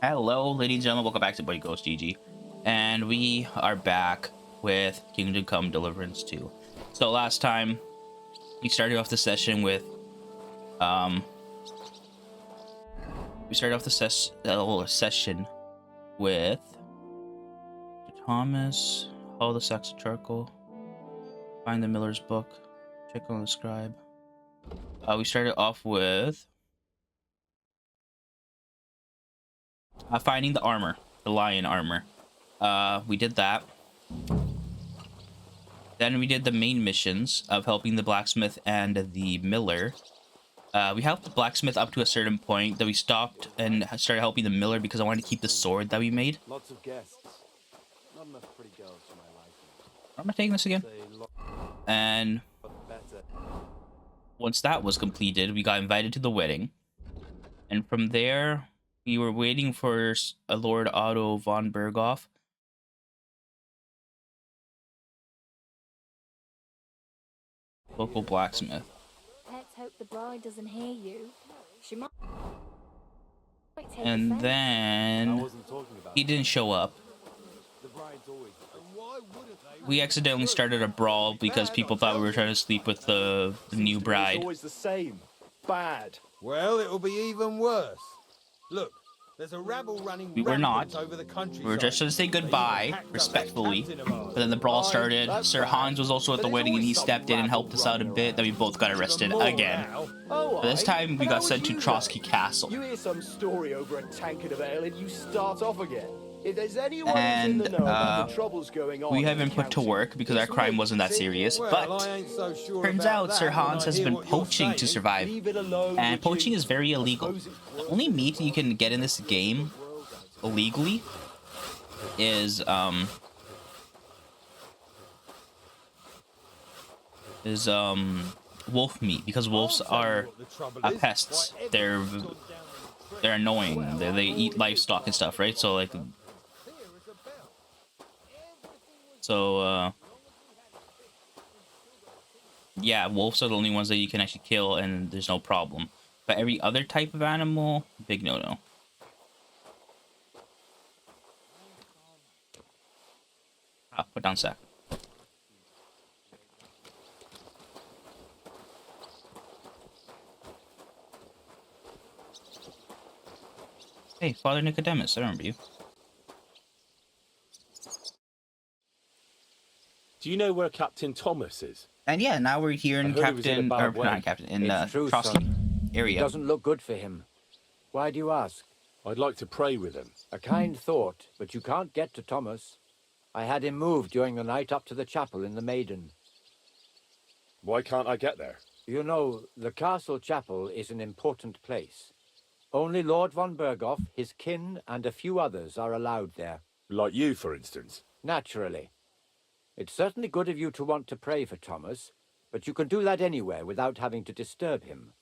Hello, ladies and gentlemen, welcome back to Buddy Ghost GG. And we are back with Kingdom Come Deliverance 2. So last time, we started off the session with, session with Thomas, Hall the Sacks of Charcoal, find the Miller's book, check on the scribe. We started off with finding the armor, the lion armor. We did that. Then we did the main missions of helping the blacksmith and the miller. We helped the blacksmith up to a certain point. Then we stopped and started helping the miller because I wanted to keep the sword that we made. Lots of guests. Not enough pretty girls for my liking. Am I taking this again? And once that was completed, we got invited to the wedding. And from there, we were waiting for a Lord Otto von Berghoff. Local blacksmith. Let's hope the bride doesn't hear you. She might take And offense. then he didn't show up. We accidentally started a brawl because people thought we were trying to sleep with the new bride. It's always the same. Bad. Well, it'll be even worse. Look, there's a rabble running We were not. over the countryside. We were just trying to say goodbye, respectfully. But then the brawl started. Sir Hans was also at the wedding and he stepped in and helped us out a bit. Then we both got arrested again. But this time we got sent to Trosky Castle. You hear some story over a tankard of ale and you start off again. If there's anyone who's in And the know about the troubles going on, we have been put to work because our crime wasn't that serious. Well, I But ain't so sure turns about out that Sir when Hans I has hear been what you're poaching to saying. survive. leave it alone. And would poaching you? is very illegal. The only meat you can get in this game illegally is wolf meat, because wolves are pests. They're annoying. They eat livestock and stuff, right? So like, yeah, wolves are the only ones that you can actually kill and there's no problem. But every other type of animal, big no-no. Put down sack. Hey, Father Nicodemus, I remember you. Do you know where Captain Thomas is? And yeah, now we're here in I heard he was in a Captain, bad or way. not Captain, in It's true, Trosky son. It area. doesn't look good for him. Why do you ask? I'd like to pray with him. A kind thought, but you can't get to Thomas. I had him moved during the night up to the chapel in the Maiden. Why can't I get there? You know, the castle chapel is an important place. Only Lord von Berghoff, his kin, and a few others are allowed there. Like you, for instance. Naturally. It's certainly good of you to want to pray for Thomas, but you can do that anywhere without having to disturb him.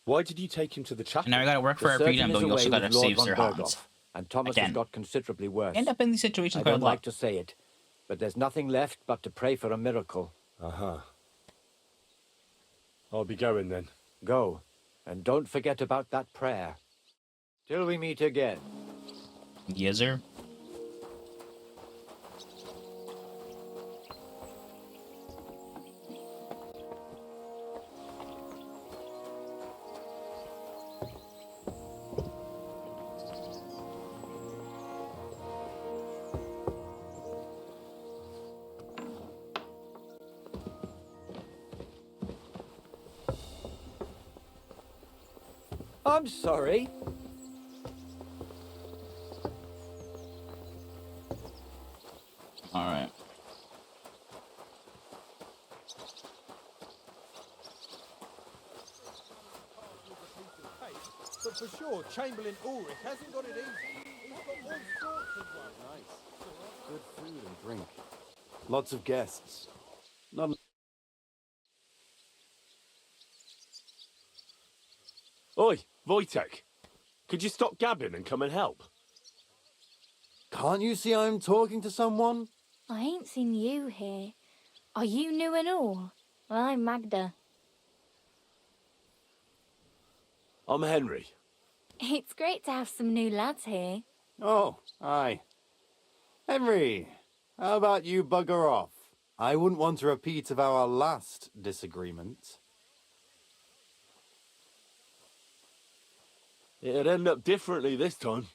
Why did you take him to the chapel? Now we gotta work for The our surgeon freedom, is but we also away gotta with Lord save von Sir Hans. Berghoff, and Thomas Again. has got considerably worse. End up in these situations I quite a don't lot. like to say it, but there's nothing left but to pray for a miracle. Uh-huh. I'll be going then. Go, and don't forget about that prayer. Till we meet again. Yes, sir. I'm sorry. All right. But for sure, Chamberlain Ulrich hasn't got it easy. He's got all sorts of ones. Nice. Good food and drink. Lots of guests. Not Oi, Wojtek. Could you stop gabbing and come and help? Can't you see I'm talking to someone? I ain't seen you here. Are you new and all? Well, I'm Magda. I'm Henry. It's great to have some new lads here. Oh, aye. Henry, how about you bugger off? I wouldn't want a repeat of our last disagreement. It'd end up differently this time.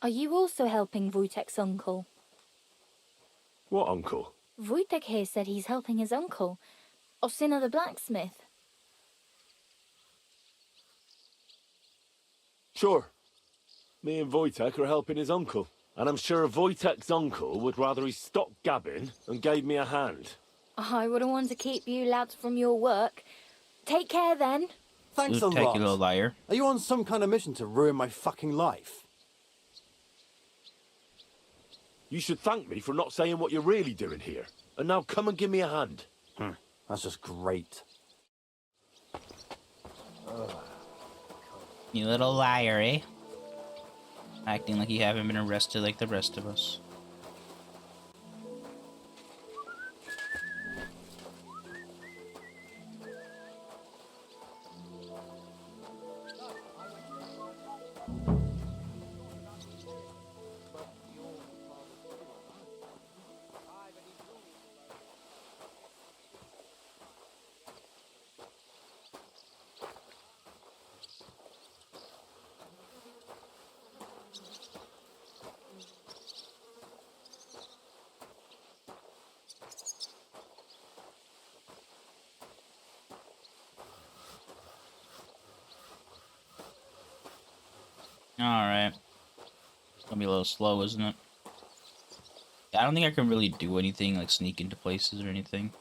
Are you also helping Wojtek's uncle? What uncle? Wojtek here said he's helping his uncle, Osina the blacksmith. Sure. Me and Wojtek are helping his uncle. And I'm sure Wojtek's uncle would rather he stopped gabbing and gave me a hand. I wouldn't want to keep you lads from your work. Take care then. Thanks a Take lot. you little liar. Are you on some kind of mission to ruin my fucking life? You should thank me for not saying what you're really doing here. And now come and give me a hand. That's just great. You little liar, eh? Acting like you haven't been arrested like the rest of us. Alright. It's gonna be a little slow, isn't it? I don't think I can really do anything, like sneak into places or anything.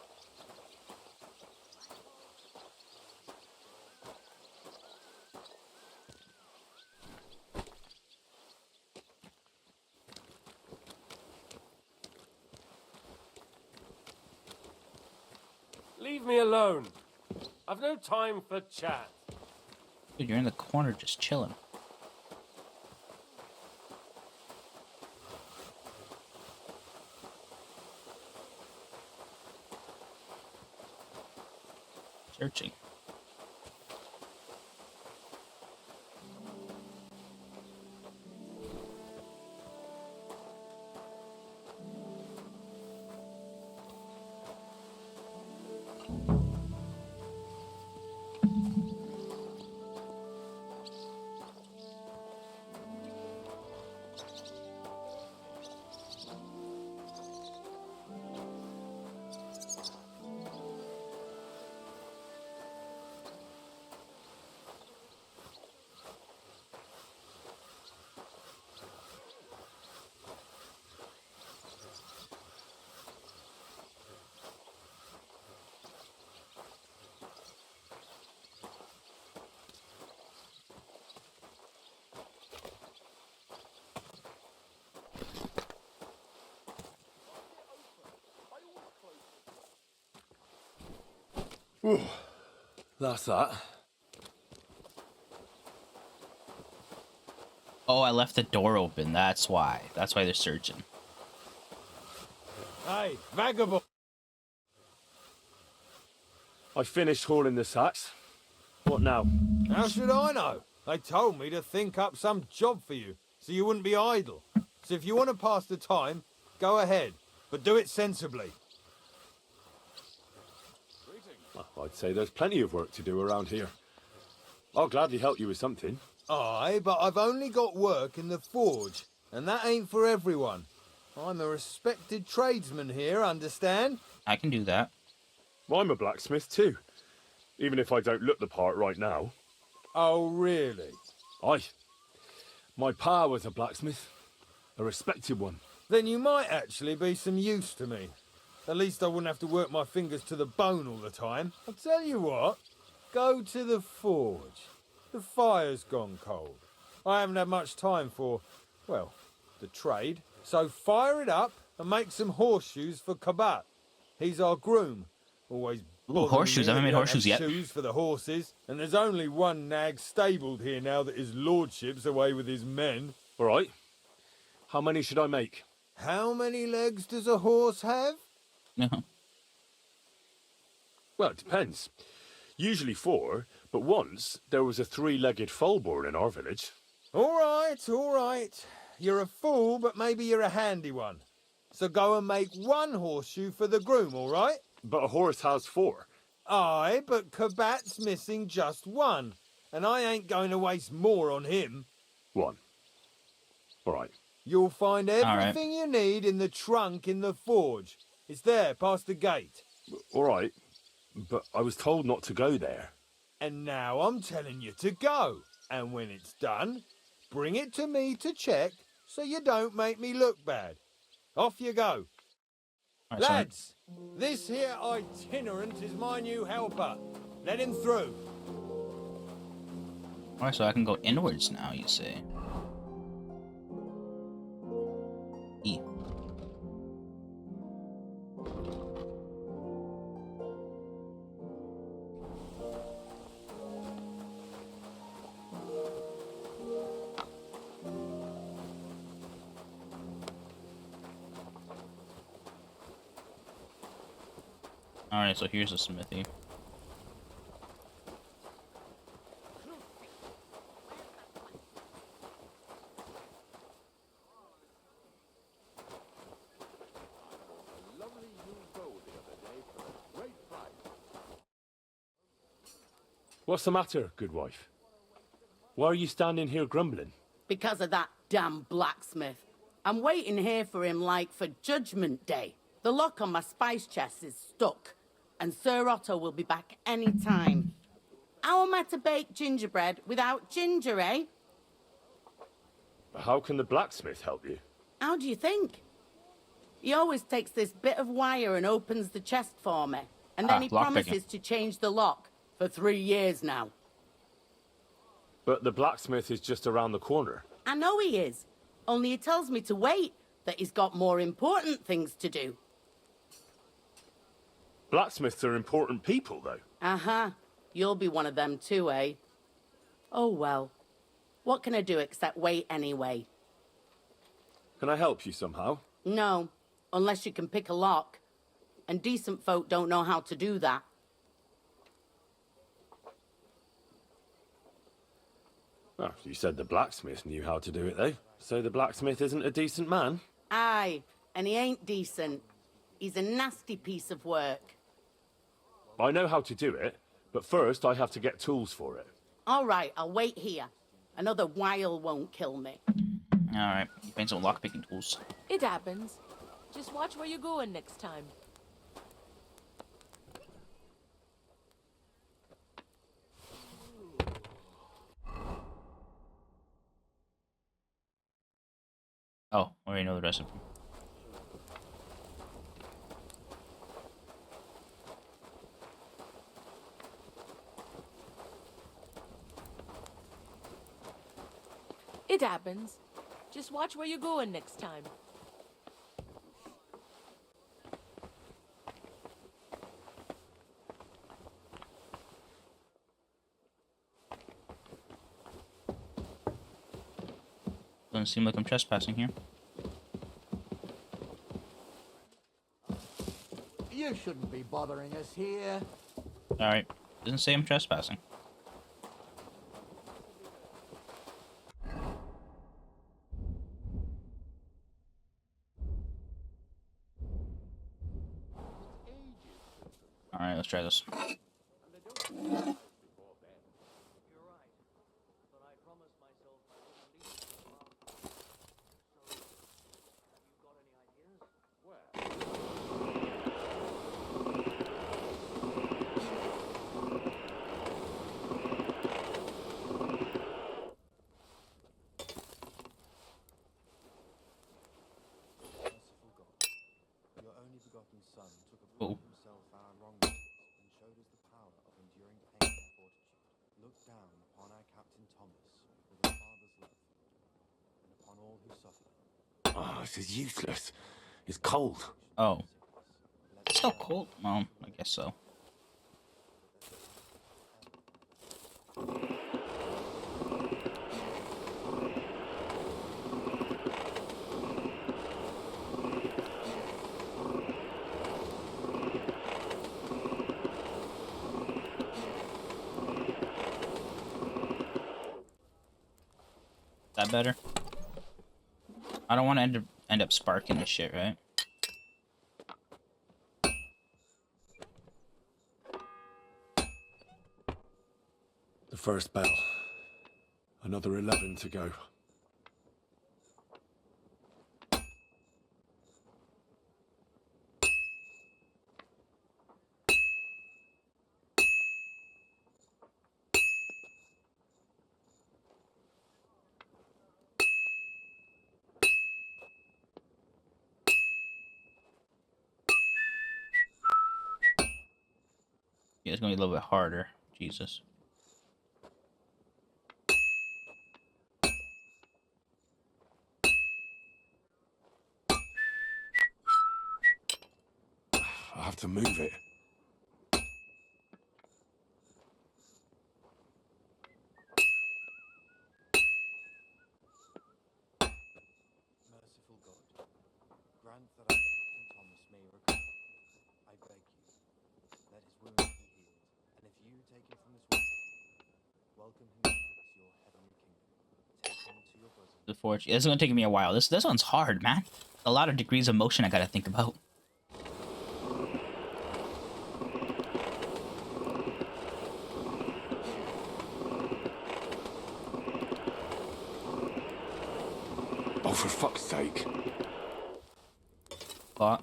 Leave me alone. I've no time for chat. Dude, you're in the corner just chilling. Searching. That's that. Oh, I left the door open. That's why. That's why they're searching. Hey, vagabond! I finished hauling the sacks. What now? How should I know? They told me to think up some job for you, so you wouldn't be idle. So if you want to pass the time, go ahead, but do it sensibly. Well, I'd say there's plenty of work to do around here. I'll gladly help you with something. Aye, but I've only got work in the forge, and that ain't for everyone. I'm a respected tradesman here, understand? I can do that. Well, I'm a blacksmith too, even if I don't look the part right now. Oh, really? Aye. My pa was a blacksmith, a respected one. Then you might actually be some use to me. At least I wouldn't have to work my fingers to the bone all the time. I'll tell you what, go to the forge. The fire's gone cold. I haven't had much time for, well, the trade. So fire it up and make some horseshoes for Kabat. He's our groom. Always Ooh, horseshoes. I haven't made horseshoes yet. Shoes for the horses. And there's only one nag stabled here now that his lordship's away with his men. All right. How many should I make? How many legs does a horse have? No. Well, it depends. Usually 4, But once, there was a three-legged foal born in our village. All right, all right. You're a fool, but maybe you're a handy one. So go and make one horseshoe for the groom, all right? But a horse has four. Aye, but Kabat's missing just one, and I ain't going to waste more on him. One. All right. You'll find right. everything you need in the trunk in the forge. It's there, past the gate. All right. But I was told not to go there. And now I'm telling you to go. And when it's done, bring it to me to check so you don't make me look bad. Off you go. All right, so Lads, this here itinerant is my new helper. Let him through. Alright, so I can go inwards now, you say. E. Alright, so here's the smithy. What's the matter, good wife? Why are you standing here grumbling? Because of that damn blacksmith. I'm waiting here for him like for Judgment Day. The lock on my spice chest is stuck, and Sir Otto will be back any time. How am I to bake gingerbread without ginger, eh? How can the blacksmith help you? How do you think? He always takes this bit of wire and opens the chest for me, and then he lock promises picking. to change the lock for 3 years now. But the blacksmith is just around the corner. I know he is, only he tells me to wait, that he's got more important things to do. Blacksmiths are important people, though. Uh-huh. You'll be one of them too, eh? Oh, well. What can I do except wait anyway? Can I help you somehow? No, unless you can pick a lock. And decent folk don't know how to do that. Oh, you said the blacksmith knew how to do it, though. So the blacksmith isn't a decent man? Aye, and he ain't decent. He's a nasty piece of work. I know how to do it, but first I have to get tools for it. All right, I'll wait here. Another while won't kill me. Alright, you find some lockpicking tools. It happens. Just watch where you're going next time. Oh, I already know the recipe. It happens. Just watch where you're going next time. Doesn't seem like I'm trespassing here. You shouldn't be bothering us here. Alright, doesn't say I'm trespassing. Alright, let's try this. Oh. Himself our wrongs and showed us the power of enduring pain and fortitude. Look down upon our Captain Thomas with a father's love, and upon all who suffer. Oh, this is useless. It's cold. Oh. It's still cold? Well, I guess so. That better? I don't want to end up sparking this shit, right? The first bell. Another 11 to go. Yeah, it's gonna be a little bit harder. Jesus. I have to move it. Merciful God, grant that I, Captain Thomas, may recover. I beg you, let his wounds be healed, and if you take him from this world, welcome him back to your heavenly kingdom. Take him to your bosom. The forge. It's gonna take me a while. This one's hard, man. A lot of degrees of motion I gotta think about. Oh, for fuck's sake. But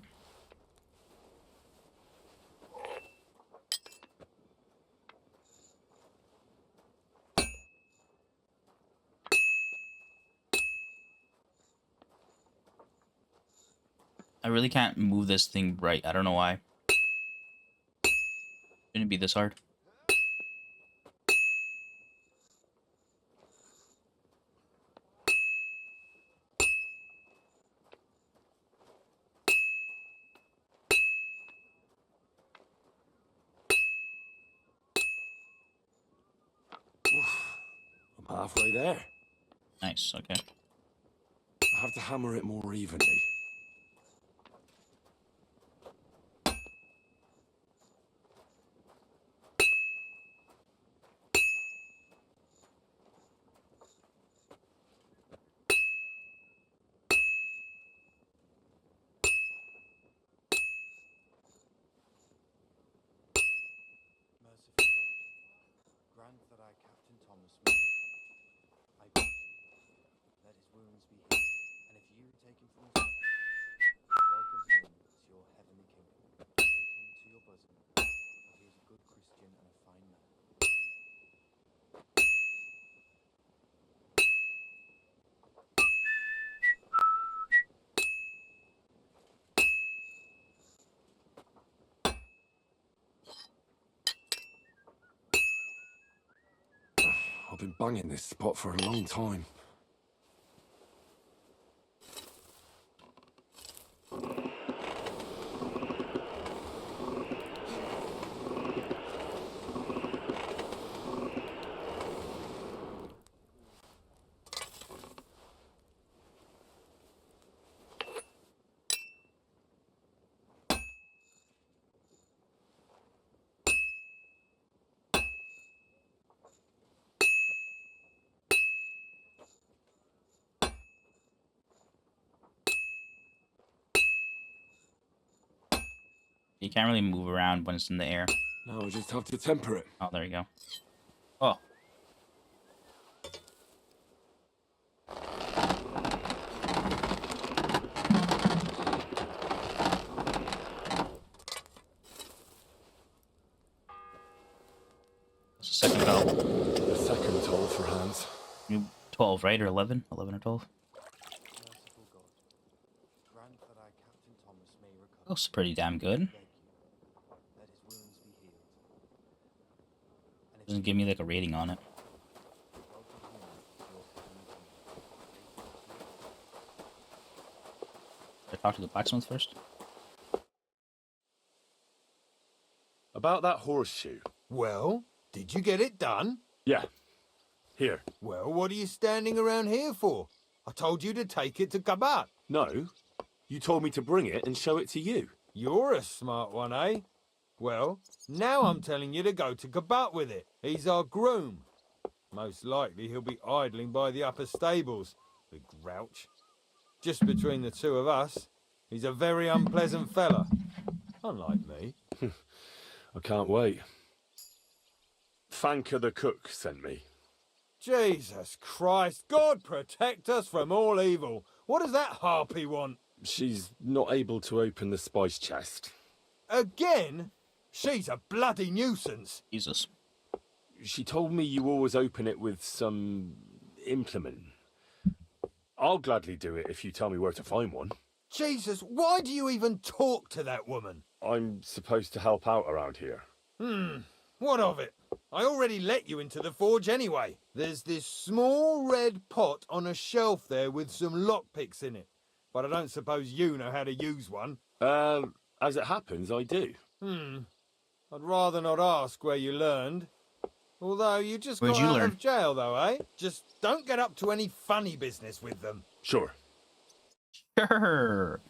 I really can't move this thing right. I don't know why. Shouldn't be this hard. I'm halfway there. Nice, okay. I have to hammer it more evenly. Merciful God, grant that I, Captain Thomas, may recover. I beg you, let his wounds be healed, and if you take him from this world, welcome him to your heavenly kingdom. Take him to your bosom, for he is a good Christian and a fine man. I've been banging this spot for a long time. You can't really move around when it's in the air. Now I just have to temper it. Oh, there you go. Oh. That's the second bell. The second toll for Hans. 12, right? Or 11? 11 or 12? Merciful God, grant that I, Captain Thomas, may recover. Looks pretty damn good. I beg you, let his wounds be healed, and if Doesn't give me like a rating on it. welcome him to your heavenly kingdom. Should I talk to the blacksmith first? About that horseshoe. Well, did you get it done? Yeah. Here. Well, what are you standing around here for? I told you to take it to Kabat. No. You told me to bring it and show it to you. You're a smart one, eh? Well, now I'm telling you to go to Kabat with it. He's our groom. Most likely he'll be idling by the upper stables, the grouch. Just between the two of us, he's a very unpleasant fella. Unlike me. I can't wait. Fanker the cook sent me. Jesus Christ, God protect us from all evil. What does that harpy want? She's not able to open the spice chest. Again? She's a bloody nuisance. Jesus. She told me you always open it with some implement. I'll gladly do it if you tell me where to find one. Jesus, why do you even talk to that woman? I'm supposed to help out around here. What of it? I already let you into the forge anyway. There's this small red pot on a shelf there with some lockpicks in it. But I don't suppose you know how to use one. As it happens, I do. I'd rather not ask where you learned. Although you just Where'd got you out learn? of jail though, eh? Just don't get up to any funny business with them. Sure. Sure.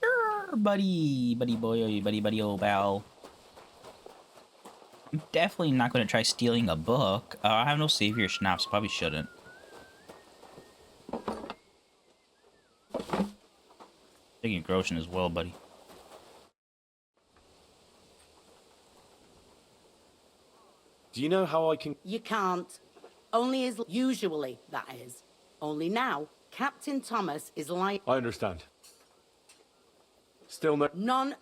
Sure, buddy. Buddy boy, buddy, old pal. I'm definitely not going to try stealing a book. I have no savior schnapps. Probably shouldn't. Taking Groshen as well, buddy. Do you know how I can... You can't. Only as usually, that is. Only now, Captain Thomas is like I understand. Still no... none.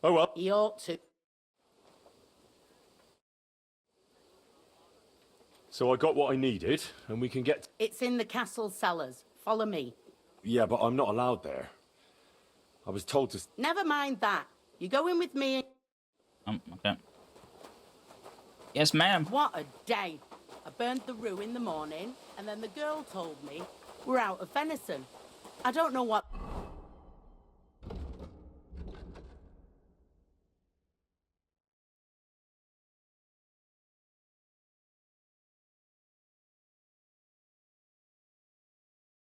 Oh well. He ought to. So I got what I needed, and we can get... It's in the castle cellars. Follow me. Yeah, but I'm not allowed there. I was told to... Never mind that. You go in with me. Okay. Yes, ma'am. What a day. I burned the rue in the morning, and then the girl told me we're out of venison. I don't know what...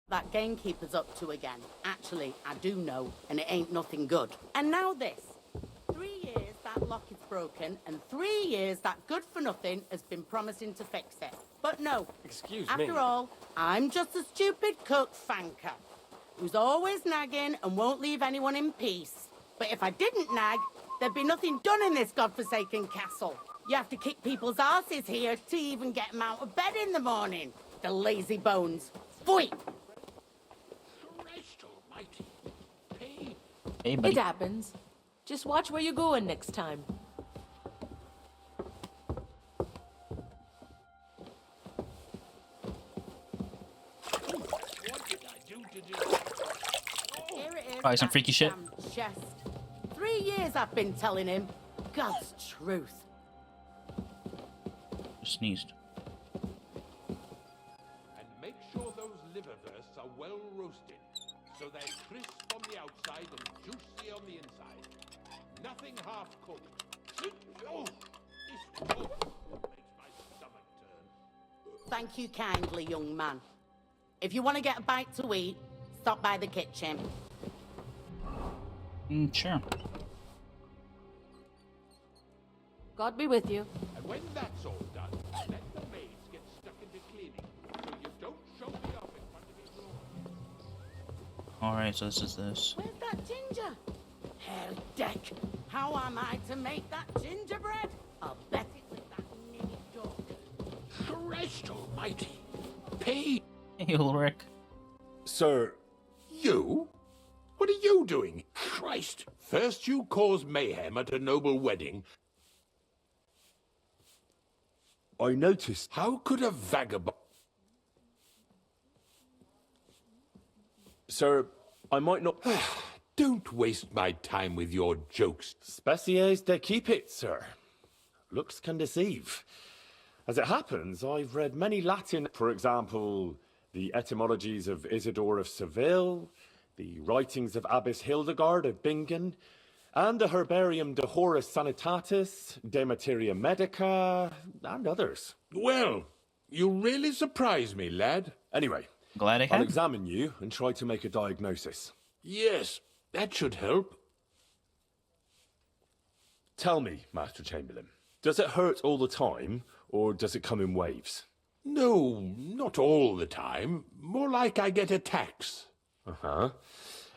that gamekeeper's up to again. Actually, I do know, and it ain't nothing good. And now this. 3 years that lock is broken, and 3 years that good-for-nothing has been promising to fix it. But no. Excuse me. After all, I'm just a stupid cook Fanker, who's always nagging and won't leave anyone in peace. But if I didn't nag, there'd be nothing done in this godforsaken castle. You have to kick people's asses here to even get them out of bed in the morning. The lazy bones. Pfui! Hey, buddy. It happens. Just watch where you're going next time. Here it is, Probably some that freaky shit. damn chest. 3 years I've been telling him. God's truth. Sneezed. And make sure those liverwursts are well roasted, so they're crisp on the outside and juicy on the inside. Nothing half cooked. Oh, this toast makes my stomach turn. Thank you kindly, young man. If you want to get a bite to eat, stop by the kitchen. Sure. God be with you. And when that's all done, let the maids get stuck into cleaning, so you don't show me off in front of his lord. Alright, so this is this. Where's that ginger? Hell, Deck. How am I to make that gingerbread? I'll bet it was that ninny dog. Christ almighty. Pay Hey, Ulrich. Sir, you? What are you doing? Christ. First you cause mayhem at a noble wedding. I noticed... How could a vagabond... Sir, I might not... Don't waste my time with your jokes. Spéciés de keep it, sir. Looks can deceive. As it happens, I've read many Latin, for example, the etymologies of Isidore of Seville, the writings of Abbess Hildegard of Bingen, and the Herbarium de Horis Sanitatis, De Materia Medica, and others. Well, you really surprise me, lad. Anyway, Glad I I'll can. examine you and try to make a diagnosis. Yes, that should help. Tell me, Master Chamberlain, Does it hurt all the time, or does it come in waves? No, not all the time. More like I get attacks. Uh-huh.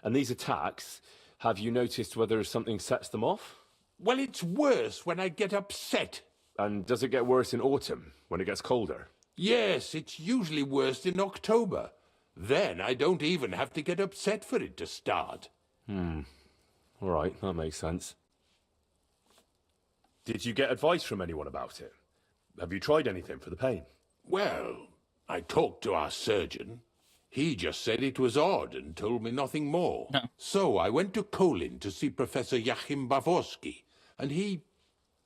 And these attacks, have you noticed whether something sets them off? Well, it's worse when I get upset. And does it get worse in autumn, when it gets colder? Yes, it's usually worst in October. Then I don't even have to get upset for it to start. All right, that makes sense. Did you get advice from anyone about it? Have you tried anything for the pain? Well, I talked to our surgeon. He just said it was odd and told me nothing more. No. So I went to Kolin to see Professor Yarin Bavorsky, and he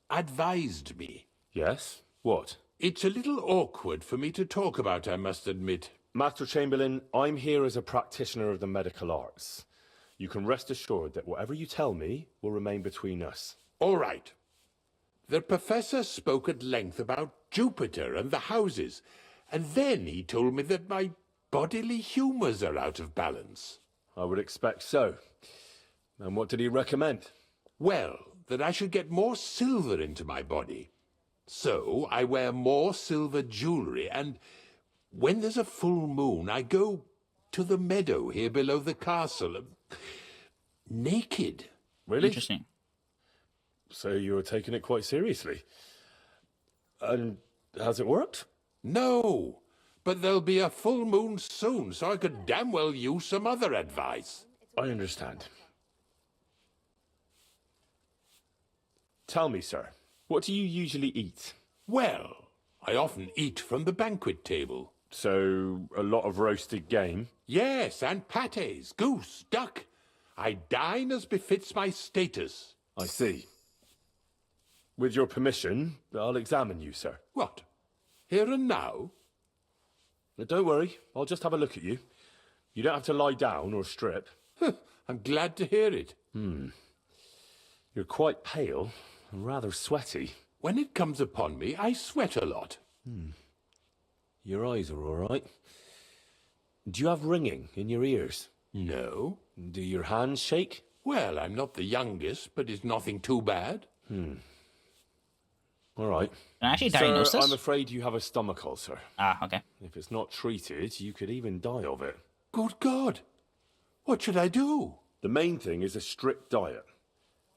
advised me. Yes? What? It's a little awkward for me to talk about, I must admit. Master Chamberlain, I'm here as a practitioner of the medical arts. You can rest assured that whatever you tell me will remain between us. All right. The professor spoke at length about Jupiter and the houses, and then he told me that my bodily humours are out of balance. I would expect so. And what did he recommend? Well, that I should get more silver into my body. So I wear more silver jewellery, and when there's a full moon, I go to the meadow here below the castle, naked. Really? Interesting. So you're taking it quite seriously. And has it worked? No, but there'll be a full moon soon, so I could damn well use some other advice. I understand. Tell me, sir, what do you usually eat? Well, I often eat from the banquet table. So, a lot of roasted game? Yes, and pâtés, goose, duck. I dine as befits my status. I see. With your permission, I'll examine you, sir. What? Here and now? Don't worry, I'll just have a look at you. You don't have to lie down or strip. I'm glad to hear it. You're quite pale and rather sweaty. When it comes upon me, I sweat a lot. Your eyes are all right. Do you have ringing in your ears? No. Do your hands shake? Well, I'm not the youngest, but it's nothing too bad. All right. Can I actually diagnose Sir, this? I'm afraid you have a stomach ulcer. Ah, okay. If it's not treated, you could even die of it. Good God! What should I do? The main thing is a strict diet.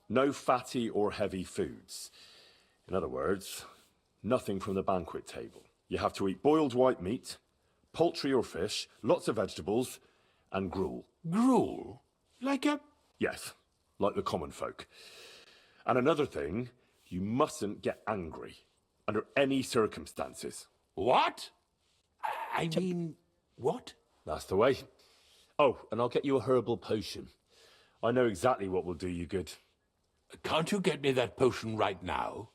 No fatty or heavy foods. In other words, nothing from the banquet table. You have to eat boiled white meat, poultry or fish, lots of vegetables, and gruel. Gruel? Like a... Yes, like the common folk. And another thing, you mustn't get angry, under any circumstances. What? I mean, what? That's the way. Oh, and I'll get you a herbal potion. I know exactly what will do you good. Can't you get me that potion right now?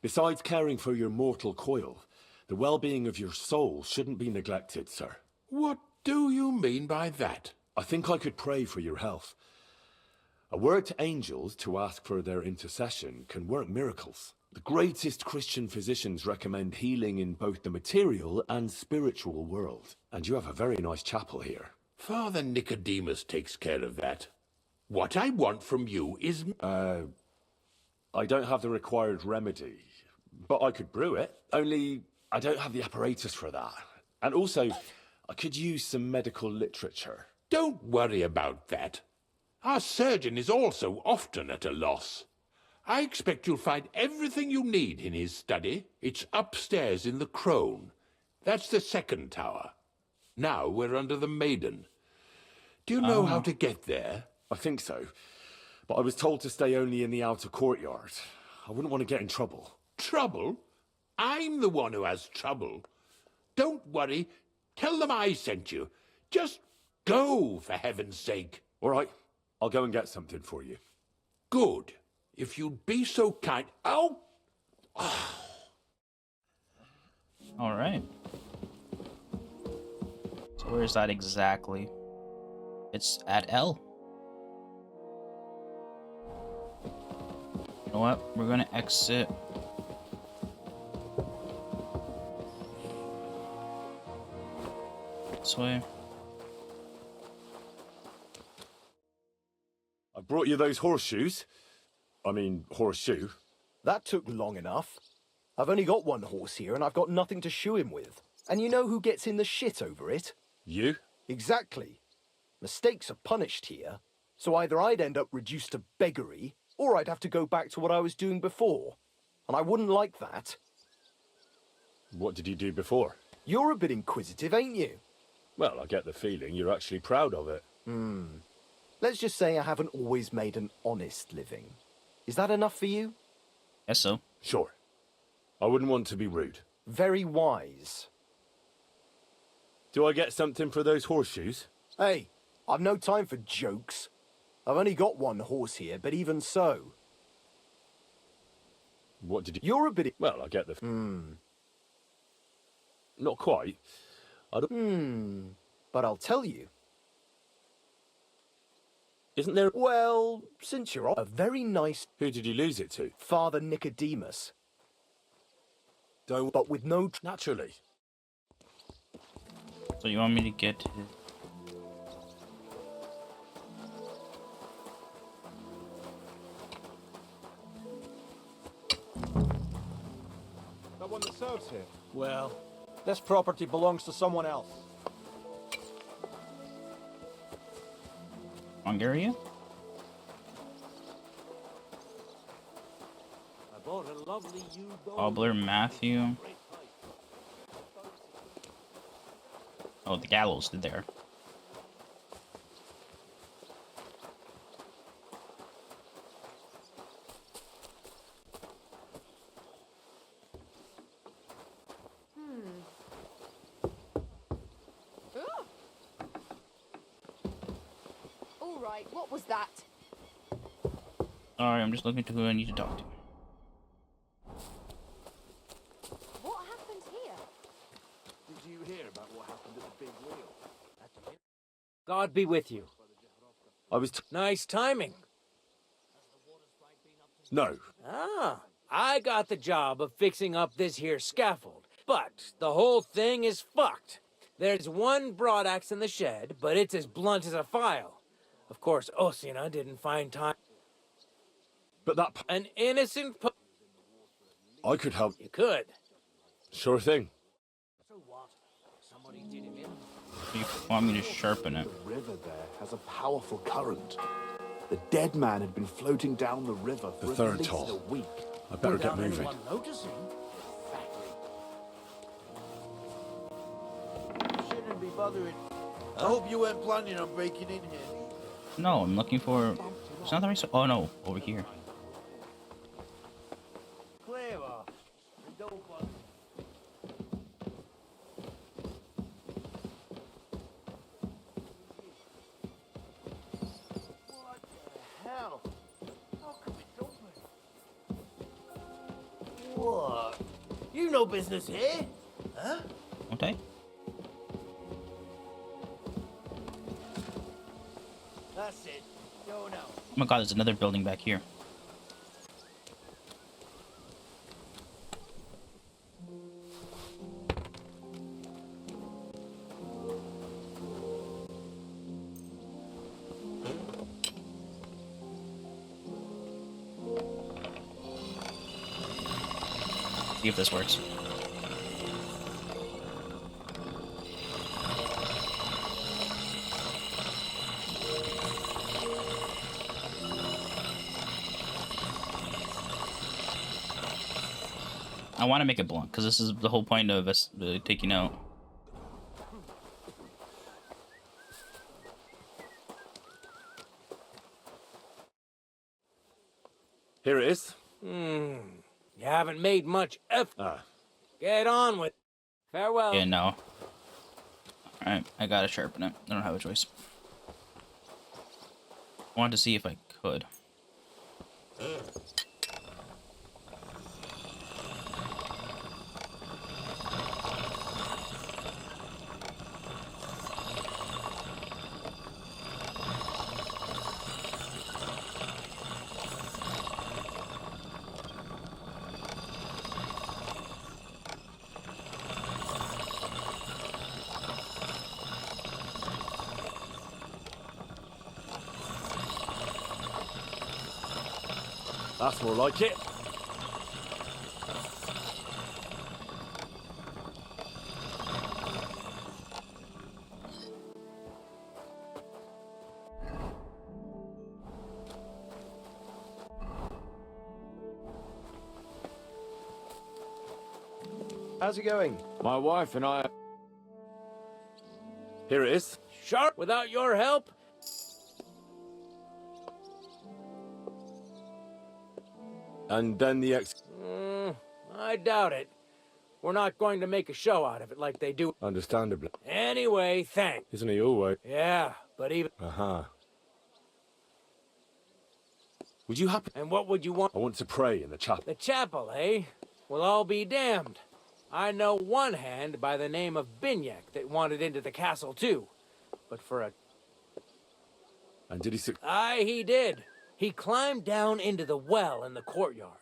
Besides caring for your mortal coil, the well-being of your soul shouldn't be neglected, sir. What do you mean by that? I think I could pray for your health. A word to angels to ask for their intercession can work miracles. The greatest Christian physicians recommend healing in both the material and spiritual world. And you have a very nice chapel here. Father Nicodemus takes care of that. What I want from you is... I don't have the required remedy, but I could brew it. Only I don't have the apparatus for that. And also, I could use some medical literature. Don't worry about that. Our surgeon is also often at a loss. I expect you'll find everything you need in his study. It's upstairs in the Crone. That's the second tower. Now we're under the Maiden. Do you know how to get there? I think so. But I was told to stay only in the outer courtyard. I wouldn't want to get in trouble. Trouble? I'm the one who has trouble. Don't worry. Tell them I sent you. Just go, for heaven's sake. All right. I'll go and get something for you. Good. If you'd be so kind... Oh! All right. So where is that exactly? It's at L. You know what? We're gonna exit. This way. brought you those horseshoes. I mean, horseshoe. That took long enough. I've only got one horse here and I've got nothing to shoe him with. And you know who gets in the shit over it? You? Exactly. Mistakes are punished here, so either I'd end up reduced to beggary, or I'd have to go back to what I was doing before. And I wouldn't like that. What did you do before? You're a bit inquisitive, ain't you? Well, I get the feeling you're actually proud of it. Let's just say I haven't always made an honest living. Is that enough for you? Guess so. Sure. I wouldn't want to be rude. Very wise. Do I get something for those horseshoes? Hey, I've no time for jokes. I've only got one horse here, but even so. What did you... You're a bit... Well, I get the... Not quite. I don't... But I'll tell you. Isn't there... Well, since you're a very nice... Who did you lose it to? Father Nicodemus. But with no... Naturally. So you want me to get... That one that serves here. Well, this property belongs to someone else. Hungary? I bought a lovely ewe gold. Cobbler Matthew. Oh, the gallows did there. All right, what was that? Sorry, I'm just looking to who I need to talk to. What happened here? Did you hear about what happened at the big wheel? God be with you. I was... Nice timing. No. Ah, I got the job of fixing up this here scaffold, but the whole thing is fucked. There's one broadaxe in the shed, but it's as blunt as a file. Of course, Osina didn't find time. But that... An innocent I could help. You could. Sure thing. So what? Somebody did him in. You want me to sharpen it? The river there has a powerful current. The dead man had been floating down the river for The at third least toll. a week. I better get Without moving. anyone noticing. Shouldn't be bothering. I hope you weren't planning on breaking in here. No, I'm looking for... It's not the right... Oh no, over here. Clear off. And don't bother. What the hell? How come it's open? What? You no business here? Huh? Okay. That's it. Go now. Oh my god, there's another building back here. See if this works. I want to make it blunt because this is the whole point of us taking out. Here it is. You haven't made much effort. Ah. Get on with. Farewell. Yeah, no. Alright, I gotta sharpen it. I don't have a choice. I wanted to see if I could. That's more like it. How's it going? My wife and I... Here it is. Sharp, without your help? And then the I doubt it. We're not going to make a show out of it like they do. Understandably. Anyway, thanks. Isn't he always? Yeah, but even... Uh-huh. Would you happen... And what would you want? I want to pray in the chapel. The chapel, eh? Well, I'll be damned. I know one hand by the name of Binyak that wanted into the castle too. But for a... And did he... Aye, he did. He climbed down into the well in the courtyard.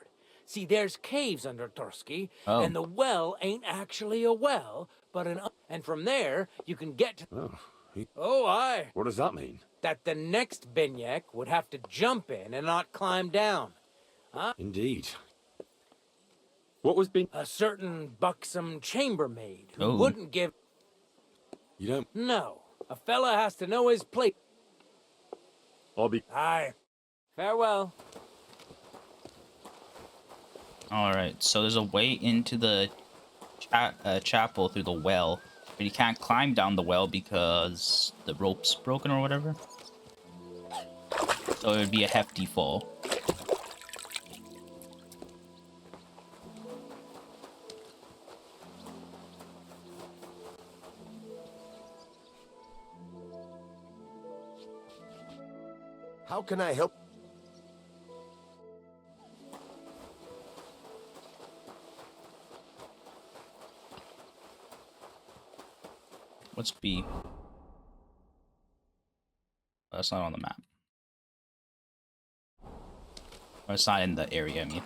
See, there's caves under Trosky, and the well ain't actually a well, but an... And from there, you can get to... Oh, aye. What does that mean? That the next Binyak would have to jump in and not climb down. Huh? Indeed. What was been... A certain buxom chambermaid who Oh. wouldn't give... You don't... No. A fella has to know his place. I'll be... Aye. Farewell. Alright, so there's a way into the chapel through the well, but you can't climb down the well because the rope's broken or whatever. So it would be a hefty fall. How can I help? What's B? Oh, that's not on the map. Or it's not in the area, I mean.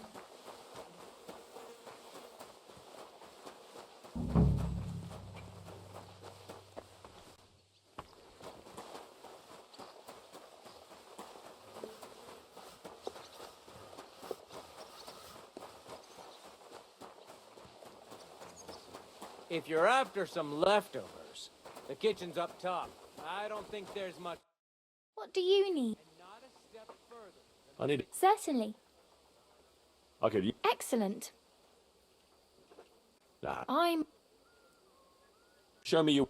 If you're after some leftovers, the kitchen's up top. I don't think there's much... What do you need? Not a step further. I need it. Certainly. Okay, you... Excellent. Nah. I'm... Show me you...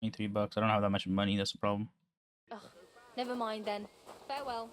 $23. I don't have that much money, that's the problem. Ugh, never mind then. Farewell.